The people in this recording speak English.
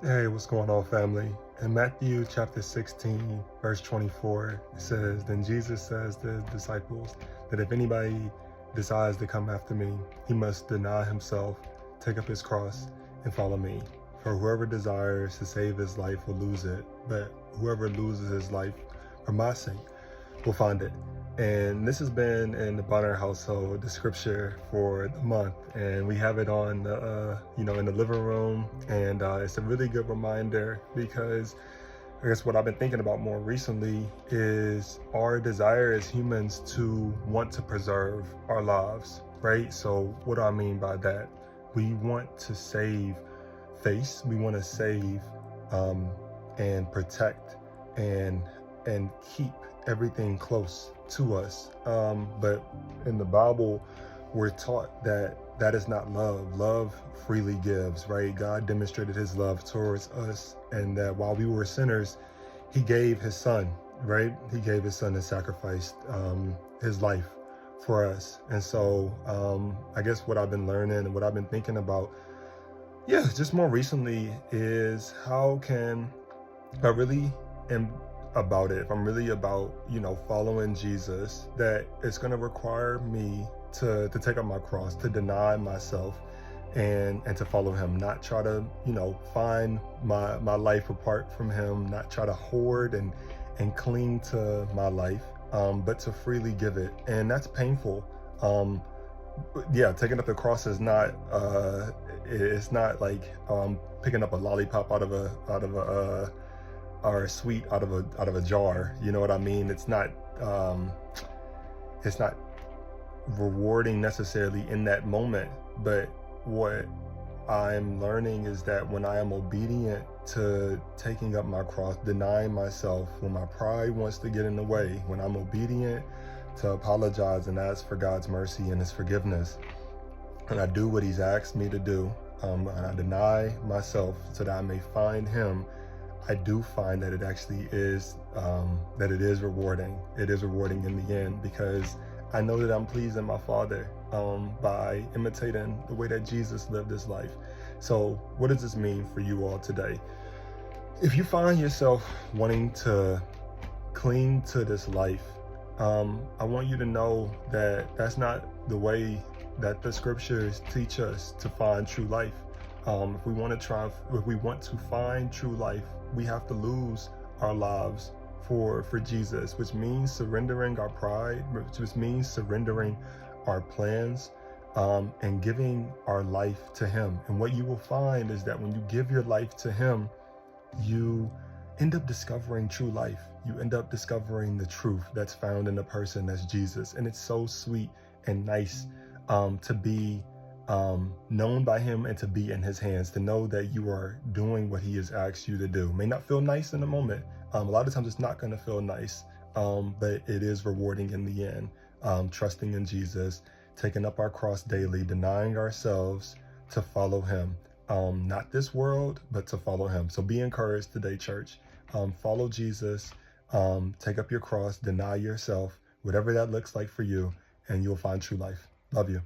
Hey, what's going on, family? In Matthew chapter 16, verse 24, it says, Then Jesus says to his disciples that if anybody desires to come after me, he must deny himself, take up his cross, and follow me. For whoever desires to save his life will lose it, but whoever loses his life for my sake will find it. And this has been in the Bonner household, the scripture for the month, and we have it on the, in the living room, and it's a really good reminder because I guess what I've been thinking about more recently is our desire as humans to want to preserve our lives, right? So what do I mean by that? We want to save face, we want to save and protect and keep everything close to us. But in the Bible, we're taught that that is not love. Love freely gives, right? God demonstrated his love towards us, and that while we were sinners, he gave his son, right? He gave his son and sacrificed his life for us. And so I guess what I've been learning and what I've been thinking about, just more recently is how can I really am about it, if I'm really about, following Jesus, that it's going to require me to take up my cross, to deny myself and to follow him, not try to, find my life apart from him, not try to hoard and cling to my life, but to freely give it. And that's painful. Taking up the cross is not, it's not like picking up a lollipop out of a or a sweet out of a jar. You know what I mean? It's not rewarding necessarily in that moment, but what I'm learning is that when I am obedient to taking up my cross, denying myself, when my pride wants to get in the way, when I'm obedient to apologize and ask for God's mercy and his forgiveness, and I do what he's asked me to do, and I deny myself so that I may find him, I do find that it actually is, that it is rewarding. It is rewarding in the end, because I know that I'm pleasing my Father by imitating the way that Jesus lived his life. So what does this mean for you all today? If you find yourself wanting to cling to this life, I want you to know that that's not the way that the scriptures teach us to find true life. If we want to find true life, we have to lose our lives for Jesus, which means surrendering our pride, which means surrendering our plans, and giving our life to him. And what you will find is that when you give your life to him, you end up discovering true life. You end up discovering the truth that's found in the person that's Jesus. And it's so sweet and nice to be known by him and to be in his hands, to know that you are doing what he has asked you to do. May not feel nice in the moment. A lot of times it's not going to feel nice, but it is rewarding in the end. Trusting in Jesus, taking up our cross daily, denying ourselves to follow him. Not this world, but to follow him. So be encouraged today, church. Follow Jesus, take up your cross, deny yourself, whatever that looks like for you, and you'll find true life. Love you.